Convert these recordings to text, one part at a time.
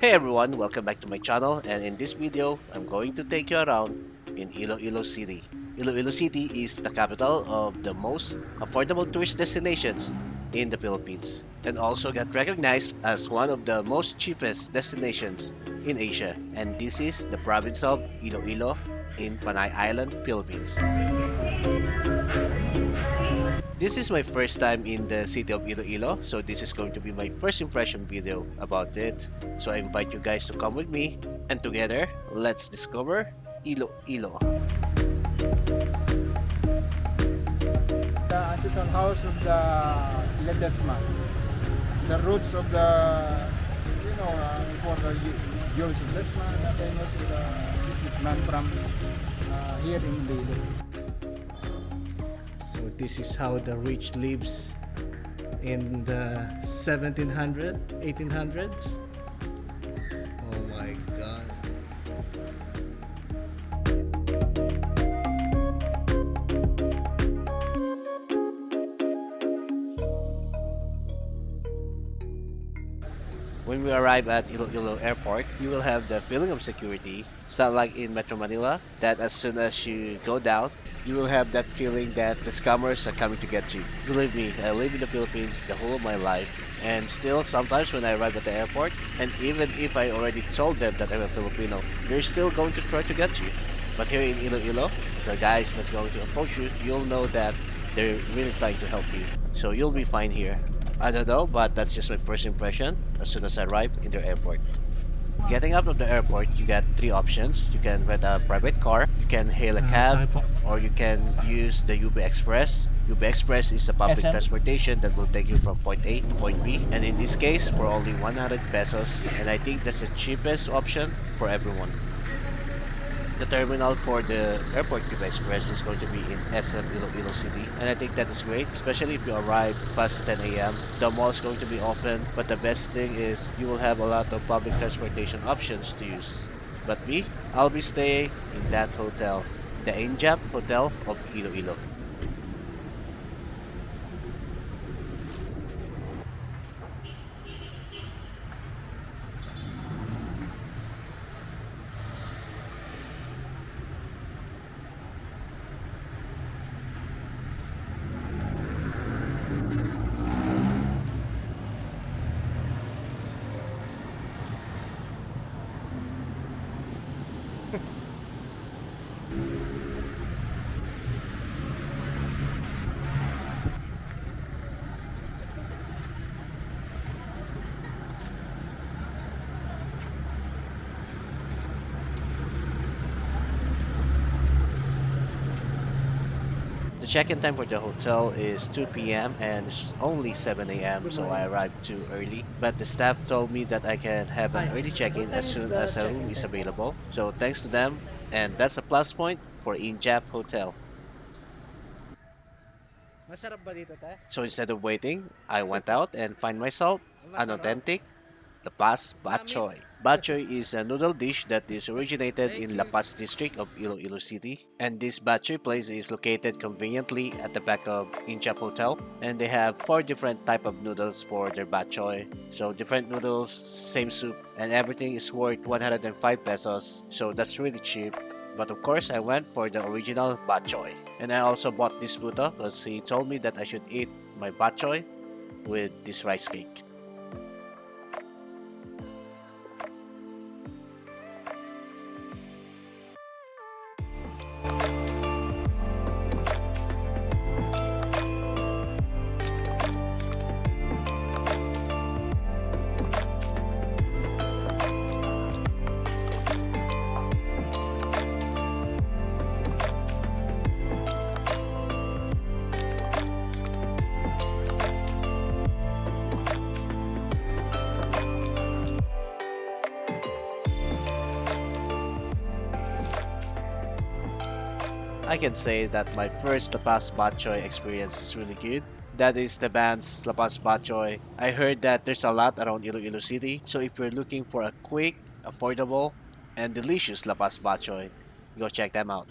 Hey everyone, welcome back to my channel, and in this video, I'm going to take you around in Iloilo City. Iloilo City is the capital of the most affordable tourist destinations in the Philippines and also got recognized as one of the most cheapest destinations in Asia. And this is the province of Iloilo in Panay Island, Philippines. This is my first time in the city of Iloilo, so this is going to be my first impression video about it. So I invite you guys to come with me, and together, let's discover Iloilo. The ancestral house of the Ledesma, the roots of the, for the Joseph Ledesma, the famous businessman from here in Iloilo. So this is how the rich lives in the 1700s, 1800s. Oh my god. When we arrive at Iloilo Airport, you will have the feeling of security. It's not like in Metro Manila that as soon as you go down, you will have that feeling that the scammers are coming to get you. Believe me, I live in the Philippines the whole of my life, and still sometimes when I arrive at the airport, and even if I already told them that I'm a Filipino, they're still going to try to get you. But here in Iloilo, the guys that's going to approach you, you'll know that they're really trying to help you. So you'll be fine here. I don't know, but that's just my first impression as soon as I arrive in the airport. Getting out of the airport, you get three options. You can rent a private car, you can hail a cab, or you can use the UB Express. UB Express is a public SM? transportation that will take you from point A to point B. And in this case, for only 100 pesos. And I think that's the cheapest option for everyone. The terminal for the airport UB Express is going to be in SM Iloilo City, and I think that is great, especially if you arrive past 10 a.m. The mall is going to be open, but the best thing is you will have a lot of public transportation options to use. But me, I'll be staying in that hotel, the Injap Hotel of Iloilo. The check-in time for the hotel is 2 p.m. and it's only 7 a.m. so I arrived too early. But the staff told me that I can have an early check-in as soon as a room is available. So thanks to them, and that's a plus point for Injap Hotel. Masarap ba dito, te? So instead of waiting, I went out and find myself an authentic La Paz Batchoy. Batchoy is a noodle dish that is originated in La Paz district of Iloilo City, and this Batchoy place is located conveniently at the back of Injap Hotel, and they have 4 different type of noodles for their Batchoy. So different noodles, same soup, and everything is worth 105 pesos, so that's really cheap. But of course, I went for the original Batchoy. And I also bought this puto because he told me that I should eat my Batchoy with this rice cake. I can say that my first La Paz Batchoy experience is really good. That is the band's La Paz Batchoy. I heard that there's a lot around Iloilo City, so if you're looking for a quick, affordable, and delicious La Paz Batchoy, go check them out.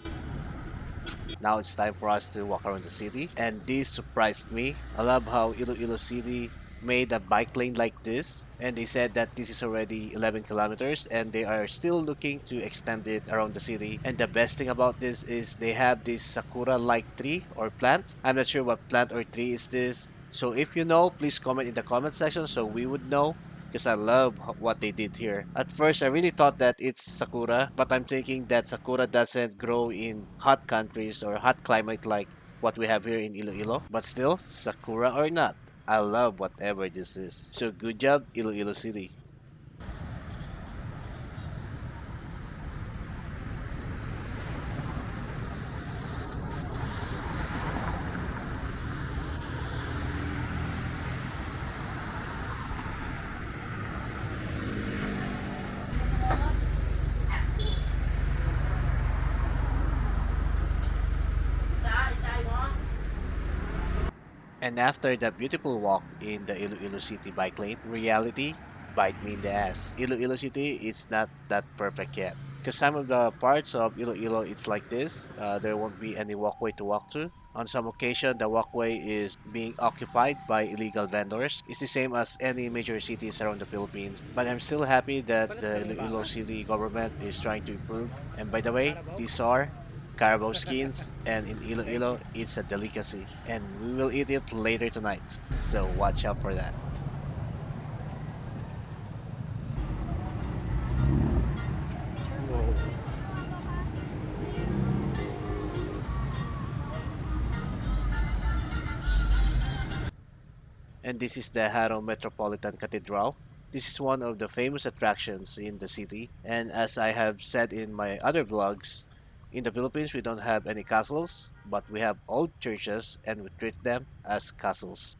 Now it's time for us to walk around the city, and this surprised me. I love how Iloilo City made a bike lane like this, and they said that this is already 11 kilometers and they are still looking to extend it around the city. And the best thing about this is they have this sakura like tree or plant. I'm not sure what plant or tree is this. So if you know, please comment in the comment section so we would know, because I love what they did here. At first, I really thought that it's sakura, but I'm thinking that sakura doesn't grow in hot countries or hot climate like what we have here in Iloilo. But still, sakura or not, I love whatever this is. So good job, Iloilo City. And after that beautiful walk in the Iloilo City bike lane, reality bite me in the ass. Iloilo City is not that perfect yet. Because some of the parts of Iloilo, it's like this. There won't be any walkway to walk to. On some occasion, the walkway is being occupied by illegal vendors. It's the same as any major cities around the Philippines. But I'm still happy that the Iloilo City government is trying to improve. And by the way, these are Carabao skins, and in Iloilo, it's a delicacy, and we will eat it later tonight. So watch out for that. Whoa. And this is the Jaro Metropolitan Cathedral. This is one of the famous attractions in the city, and as I have said in my other vlogs, in the Philippines we don't have any castles, but we have old churches and we treat them as castles.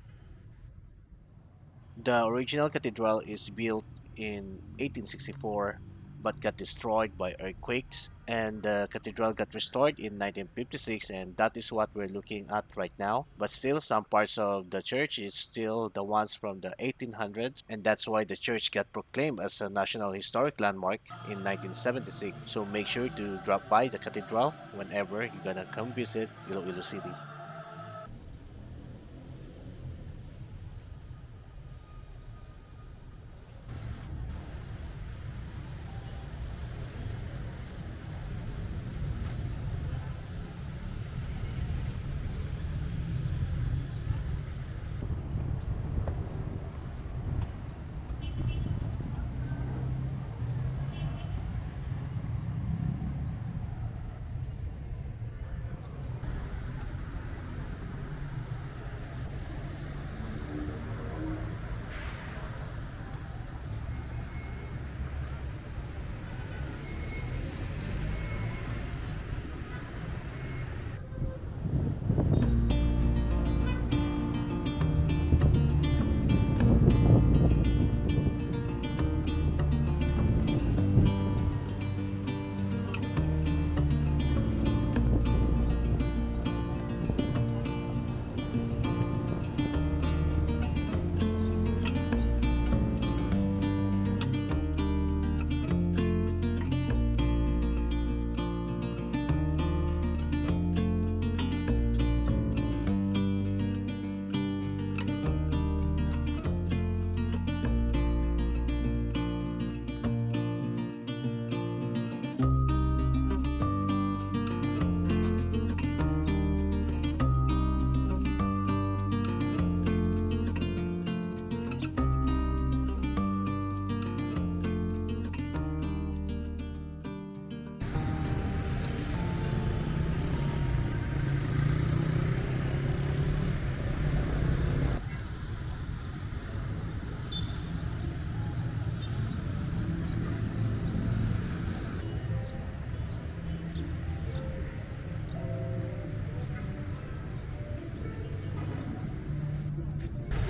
The original cathedral is built in 1864 but got destroyed by earthquakes, and the cathedral got restored in 1956, and that is what we're looking at right now. But still, some parts of the church is still the ones from the 1800s, and that's why the church got proclaimed as a National Historic Landmark in 1976. So make sure to drop by the cathedral whenever you're gonna come visit Iloilo City.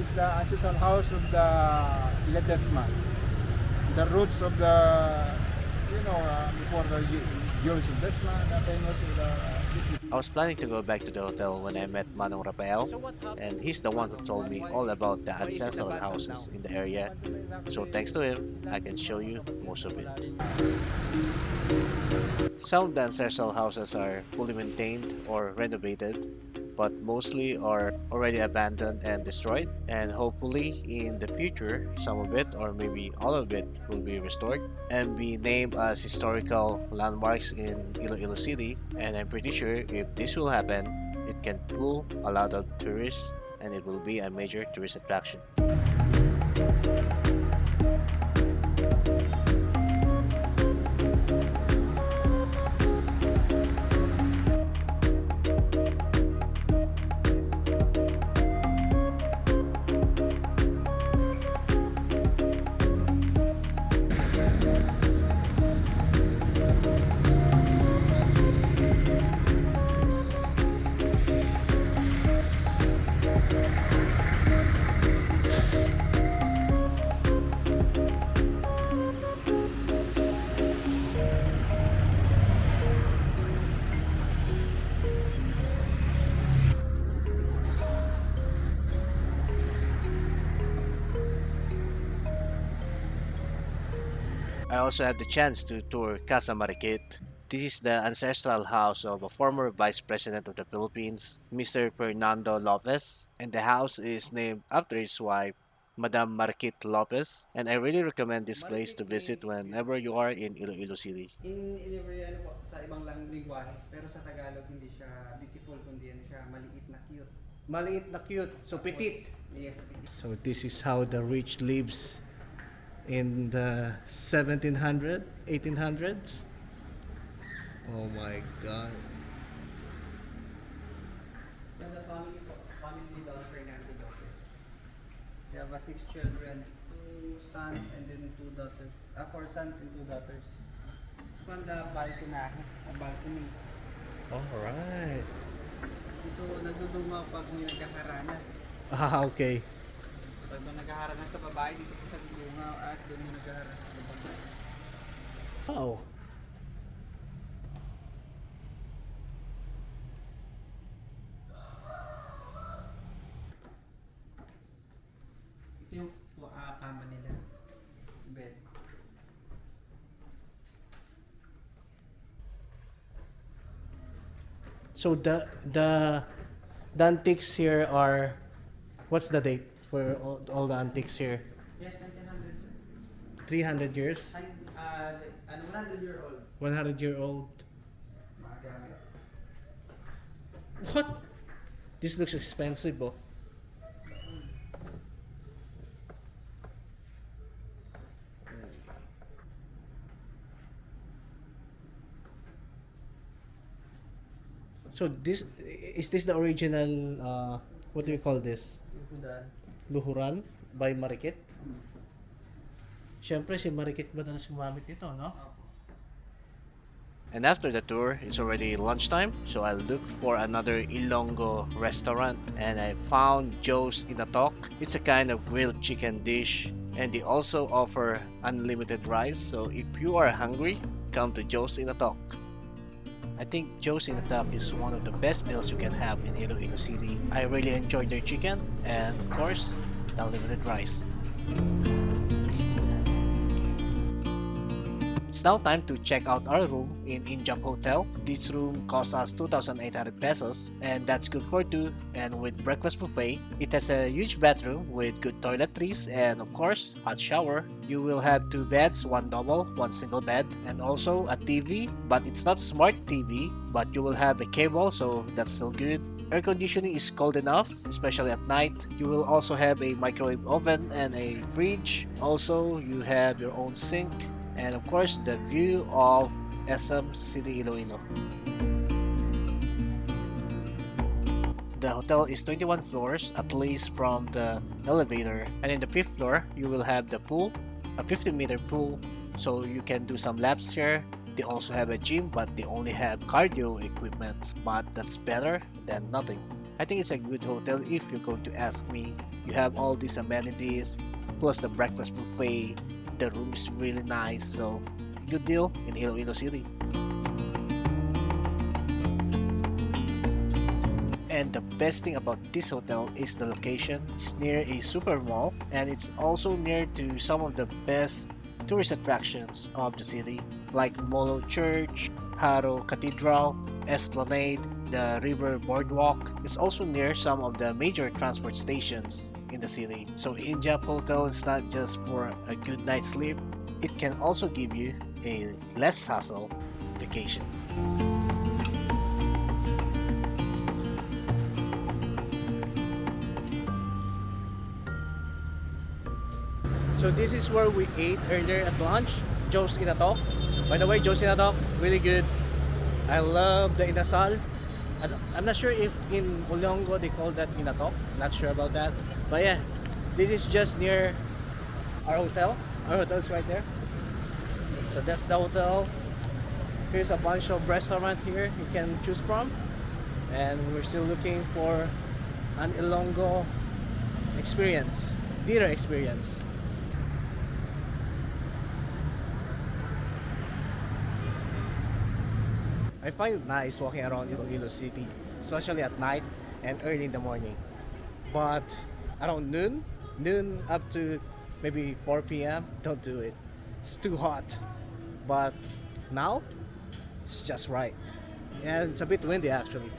Is the ancestral house of the Ledesma. The roots of the, before the years of Desma, the famous business. I was planning to go back to the hotel when I met Manong Rafael, and he's the one who told me all about the ancestral houses in the area. So thanks to him, I can show you most of it. Some of the ancestral houses are fully maintained or renovated, but mostly are already abandoned and destroyed. And hopefully in the future, some of it or maybe all of it will be restored and be named as historical landmarks in Iloilo City. And I'm pretty sure if this will happen, it can pull a lot of tourists and it will be a major tourist attraction. I also had the chance to tour Casa Mariquit. This is the ancestral house of a former Vice President of the Philippines, Mr. Fernando Lopez, and the house is named after his wife, Madam Marquit Lopez, and I really recommend this place to Mariquit visit means whenever beautiful. you are in Iloilo City. In every ano po, sa ibang lingwahe, pero sa Tagalog hindi siya beautiful kundi ano siya maliit na cute. Maliit na cute. So Tapos, petit. Yes, petit. So this is how the rich lives in the 1700, 1800s. Oh my God. From the family po, family ni Don Fernando Lopez. They have 6 children, 2 sons and then 2 daughters. 4 sons and 2 daughters. From the balcony. Alright. Dito nagdudungaw pag may nagkaharana. Ah, okay. Pag may nagkaharana sa babae, dito po sa dungaw at doon may nagkaharana sa babae. Oh. Ito yung kama nila. Bed. So the antiques here are, what's the date for all the antiques here? Yes, 1900s. Sir. 300 years? Ay, 100-year-old. 100-year-old? Mga gamit. What? This looks expensive, oh. So this is this the original what do you call this? Yuhudan. Luhuran by Mariquit? Siyempre si Mariquit madalas gumamit nito, no? And after the tour, it's already lunchtime, so I looked for another Ilonggo restaurant and I found Joe's Inato. It's a kind of grilled chicken dish and they also offer unlimited rice, so if you are hungry, come to Joe's Inato. I think Joe's Inato is one of the best deals you can have in Iloilo City. I really enjoyed their chicken and of course, the unlimited rice. It's now time to check out our room in Injap Hotel. This room costs us 2,800 pesos and that's good for two, and with breakfast buffet. It has a huge bathroom with good toiletries and of course hot shower. You will have 2 beds, 1 double, 1 single bed, and also a TV, but it's not a smart TV, but you will have a cable, so that's still good. Air conditioning is cold enough, especially at night. You will also have a microwave oven and a fridge. Also, you have your own sink and of course the view of SM City Iloilo. The hotel is 21 floors at least from the elevator, and in the 5th floor you will have the pool, a 50-meter pool, so you can do some laps here. They also have a gym, but they only have cardio equipment, but that's better than nothing. I think it's a good hotel if you're going to ask me. You have all these amenities plus the breakfast buffet. The room is really nice, so good deal in Iloilo City. And the best thing about this hotel is the location. It's near a super mall and it's also near to some of the best tourist attractions of the city like Molo Church, Jaro Cathedral, Esplanade, the river boardwalk. It's also near some of the major transport stations in the city. So Injap Hotel is not just for a good night's sleep, it can also give you a less hassle vacation. So this is where we ate earlier at lunch, Joe's Inato. By the way, Joe's Inato, really good. I love the inasal. I'm not sure if in Ilonggo they call that Inato. Not sure about that. But yeah, this is just near our hotel. Our hotel's right there. So that's the hotel. Here's a bunch of restaurants here you can choose from. And we're still looking for an Ilonggo experience, dinner experience. I find it nice walking around Iloilo City, especially at night and early in the morning. But around noon up to maybe 4 p.m., don't do it. It's too hot. But now, it's just right. And it's a bit windy actually.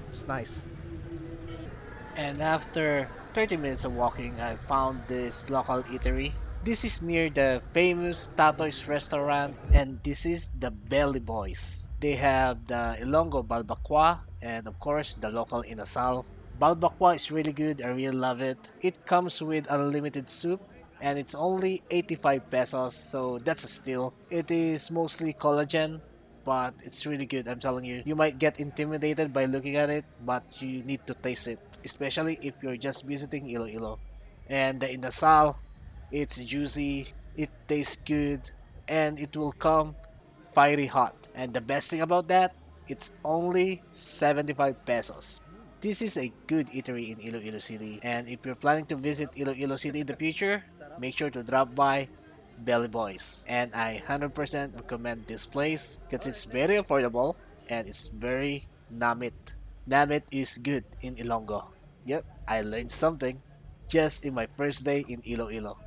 It's nice. And after 30 minutes of walking, I found this local eatery. This is near the famous Tatoy's restaurant, and this is the Belly Boys. They have the Ilonggo balbacua and of course the local inasal. Balbacua is really good, I really love it. It comes with unlimited soup and it's only 85 pesos, so that's a steal. It is mostly collagen, but it's really good, I'm telling you. You might get intimidated by looking at it, but you need to taste it, especially if you're just visiting Iloilo. And the inasal, it's juicy, it tastes good, and it will come fiery hot. And the best thing about that, it's only 75 pesos. This is a good eatery in Iloilo City, and if you're planning to visit Iloilo City in the future, make sure to drop by Belly Boys. And I 100% recommend this place because it's very affordable and it's very namit. Namit is good in Ilonggo. Yep, I learned something just in my first day in Iloilo.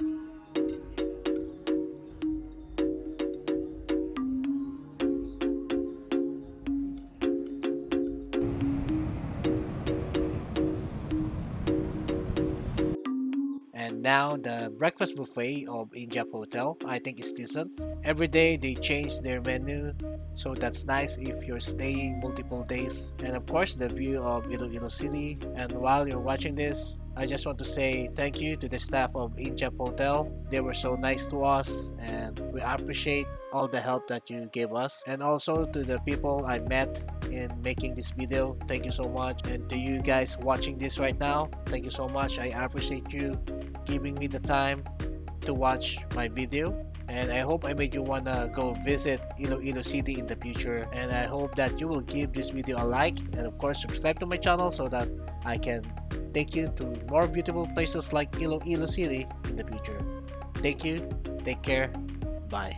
And now the breakfast buffet of Injap Hotel, I think is decent. Every day they change their menu, so that's nice if you're staying multiple days. And of course the view of Iloilo City. And while you're watching this, I just want to say thank you to the staff of Injap Hotel. They were so nice to us and we appreciate all the help that you gave us. And also to the people I met in making this video, thank you so much. And to you guys watching this right now, thank you so much. I appreciate you giving me the time to watch my video. And I hope I made you wanna go visit Iloilo City in the future. And I hope that you will give this video a like and of course subscribe to my channel so that I can take you to more beautiful places like Iloilo City in the future. Thank you, take care, bye.